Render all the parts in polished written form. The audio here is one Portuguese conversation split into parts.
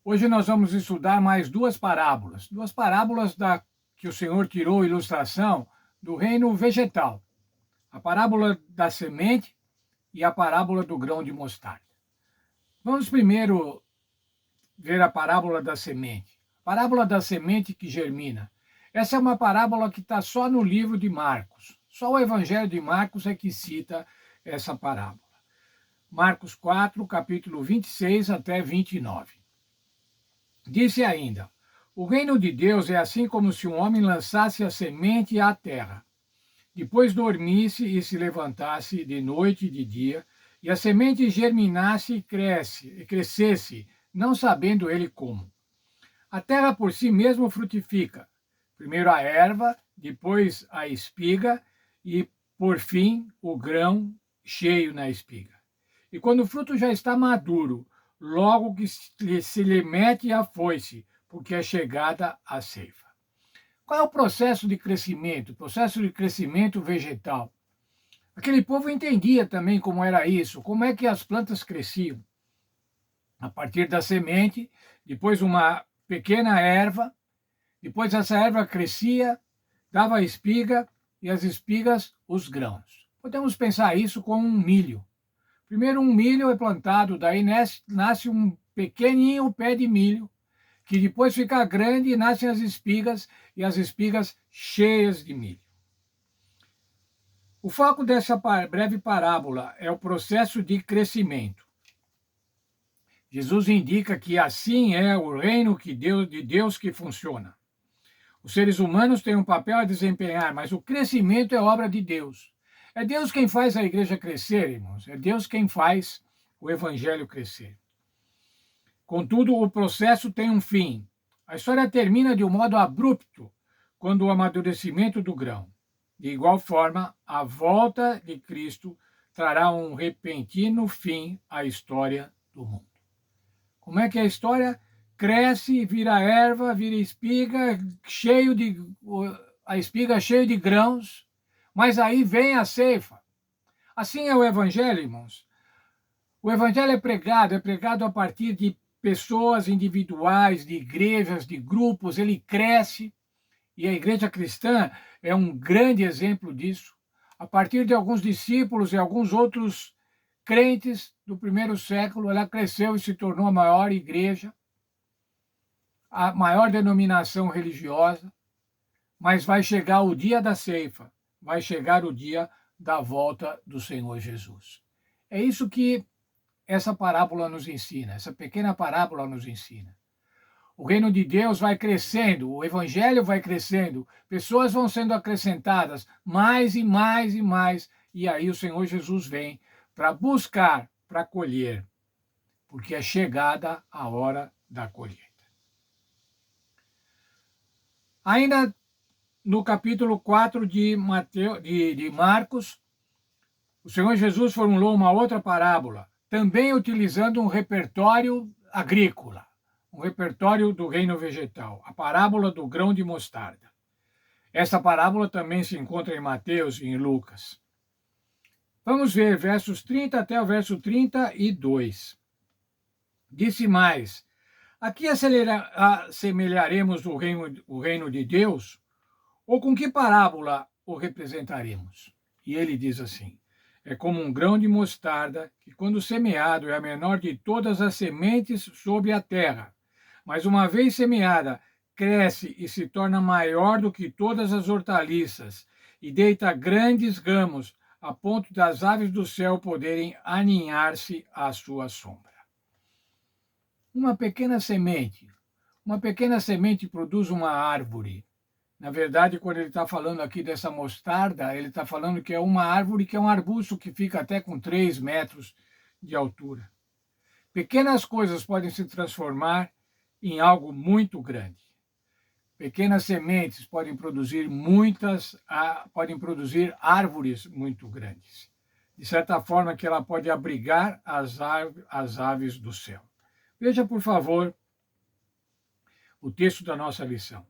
Hoje nós vamos estudar mais duas parábolas. Duas parábolas que o Senhor tirou ilustração do reino vegetal. A parábola da semente e a parábola do grão de mostarda. Vamos primeiro ver a parábola da semente. Parábola da semente que germina. Essa é uma parábola que está só no livro de Marcos. Só o Evangelho de Marcos é que cita essa parábola. Marcos 4, capítulo 26 até 29. Disse ainda: o reino de Deus é assim como se um homem lançasse a semente à terra. Depois dormisse e se levantasse de noite e de dia, e a semente germinasse e crescesse, não sabendo ele como. A terra por si mesma frutifica, primeiro a erva, depois a espiga e, por fim, o grão cheio na espiga. E quando o fruto já está maduro, logo que se lhe mete a foice, porque é chegada a ceifa. Qual é o processo de crescimento? O processo de crescimento vegetal. Aquele povo entendia também como era isso, como é que as plantas cresciam. A partir da semente, depois uma pequena erva, depois essa erva crescia, dava espiga e as espigas os grãos. Podemos pensar isso como um milho. Primeiro um milho é plantado, daí nasce um pequenininho pé de milho, que depois fica grande e nascem as espigas, e as espigas cheias de milho. O foco dessa breve parábola é o processo de crescimento. Jesus indica que assim é o reino de Deus que funciona. Os seres humanos têm um papel a desempenhar, mas o crescimento é obra de Deus. É Deus quem faz a igreja crescer, irmãos. É Deus quem faz o evangelho crescer. Contudo, o processo tem um fim. A história termina de um modo abrupto, quando o amadurecimento do grão. De igual forma, a volta de Cristo trará um repentino fim à história do mundo. Como é que é a história? Cresce, vira erva, vira espiga, a espiga cheia de grãos, mas aí vem a ceifa. Assim é o evangelho, irmãos. O evangelho é pregado a partir de pessoas individuais, de igrejas, de grupos, ele cresce, e a igreja cristã é um grande exemplo disso. A partir de alguns discípulos e alguns outros crentes do primeiro século, ela cresceu e se tornou a maior igreja, a maior denominação religiosa, mas vai chegar o dia da ceifa, vai chegar o dia da volta do Senhor Jesus. É isso que essa parábola nos ensina, essa pequena parábola nos ensina. O reino de Deus vai crescendo, o evangelho vai crescendo, pessoas vão sendo acrescentadas, mais e mais e mais, e aí o Senhor Jesus vem para buscar, para colher, porque é chegada a hora da colheita. Ainda no capítulo 4 de Marcos, o Senhor Jesus formulou uma outra parábola, também utilizando um repertório agrícola, um repertório do reino vegetal, a parábola do grão de mostarda. Essa parábola também se encontra em Mateus e em Lucas. Vamos ver versos 30 até o verso 32. Disse mais: aqui assemelharemos o reino de Deus, ou com que parábola o representaremos? E ele diz assim: é como um grão de mostarda, que quando semeado é a menor de todas as sementes sobre a terra. Mas uma vez semeada, cresce e se torna maior do que todas as hortaliças, e deita grandes ramos, a ponto das aves do céu poderem aninhar-se à sua sombra. Uma pequena semente produz uma árvore. Na verdade, quando ele está falando aqui dessa mostarda, ele está falando que é uma árvore, que é um arbusto que fica até com 3 metros de altura. Pequenas coisas podem se transformar em algo muito grande. Pequenas sementes podem produzir árvores muito grandes. De certa forma que ela pode abrigar as aves do céu. Veja, por favor, o texto da nossa lição.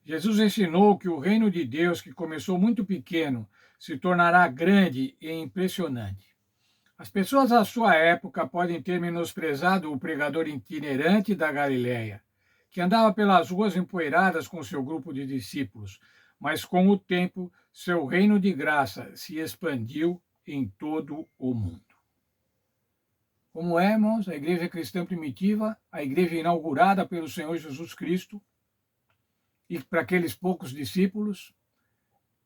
Jesus ensinou que o reino de Deus, que começou muito pequeno, se tornará grande e impressionante. As pessoas da sua época podem ter menosprezado o pregador itinerante da Galiléia, que andava pelas ruas empoeiradas com seu grupo de discípulos, mas com o tempo seu reino de graça se expandiu em todo o mundo. Como é, irmãos, a igreja cristã primitiva, a igreja inaugurada pelo Senhor Jesus Cristo, e para aqueles poucos discípulos,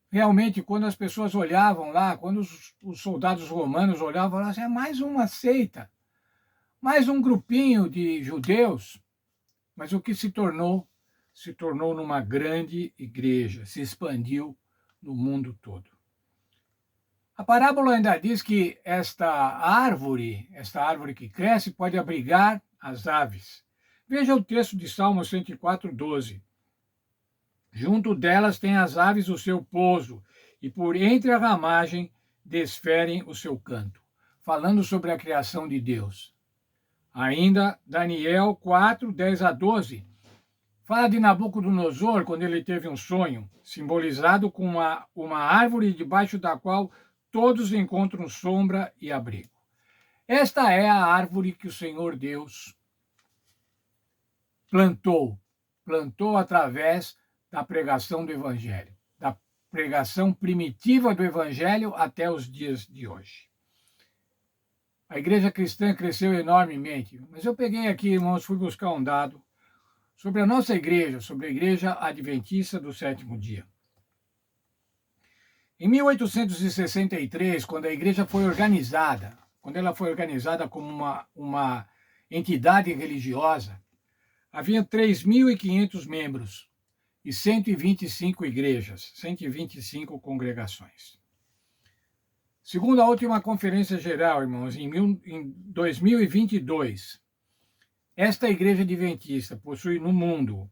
realmente, quando as pessoas olhavam lá, quando os soldados romanos olhavam lá, é mais uma seita, mais um grupinho de judeus. Mas o que se tornou numa grande igreja, se expandiu no mundo todo. A parábola ainda diz que esta árvore que cresce, pode abrigar as aves. Veja o texto de Salmo 104:12. Junto delas tem as aves o seu pouso, e por entre a ramagem desferem o seu canto. Falando sobre a criação de Deus. Ainda Daniel 4:10-12. Fala de Nabucodonosor quando ele teve um sonho, simbolizado com uma árvore debaixo da qual todos encontram sombra e abrigo. Esta é a árvore que o Senhor Deus plantou através da pregação do Evangelho, da pregação primitiva do Evangelho até os dias de hoje. A igreja cristã cresceu enormemente, mas eu peguei aqui, irmãos, fui buscar um dado sobre a nossa igreja, sobre a Igreja Adventista do Sétimo Dia. Em 1863, quando a igreja foi organizada, como uma entidade religiosa, havia 3.500 membros e 125 igrejas, 125 congregações. Segundo a última conferência geral, irmãos, em 2022, esta igreja adventista possui no mundo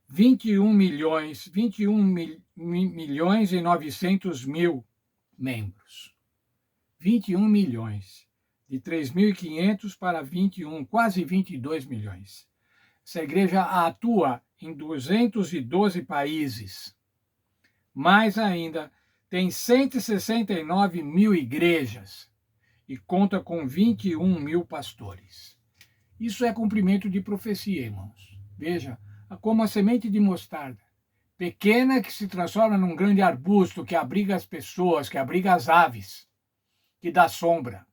21 milhões e 900 mil membros. 21 milhões. De 3.500 para 21, quase 22 milhões. Essa igreja atua em 212 países. Mais ainda, tem 169 mil igrejas e conta com 21 mil pastores. Isso é cumprimento de profecia, irmãos. Veja, como a semente de mostarda, pequena que se transforma num grande arbusto que abriga as pessoas, que abriga as aves, que dá sombra.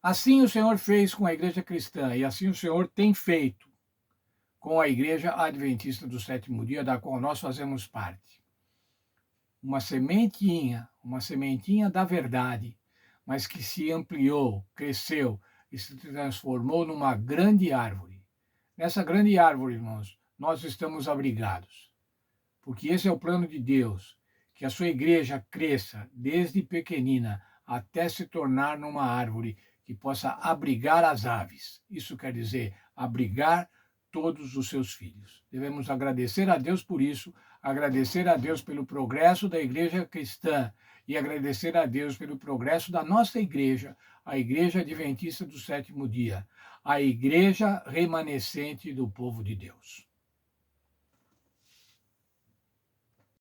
Assim o Senhor fez com a igreja cristã e assim o Senhor tem feito com a igreja adventista do sétimo dia, da qual nós fazemos parte. Uma sementinha da verdade, mas que se ampliou, cresceu e se transformou numa grande árvore. Nessa grande árvore, irmãos, nós estamos abrigados. Porque esse é o plano de Deus, que a sua igreja cresça desde pequenina até se tornar numa árvore que possa abrigar as aves. Isso quer dizer abrigar todos os seus filhos. Devemos agradecer a Deus por isso, agradecer a Deus pelo progresso da igreja cristã e agradecer a Deus pelo progresso da nossa igreja, a Igreja Adventista do Sétimo Dia, a igreja remanescente do povo de Deus.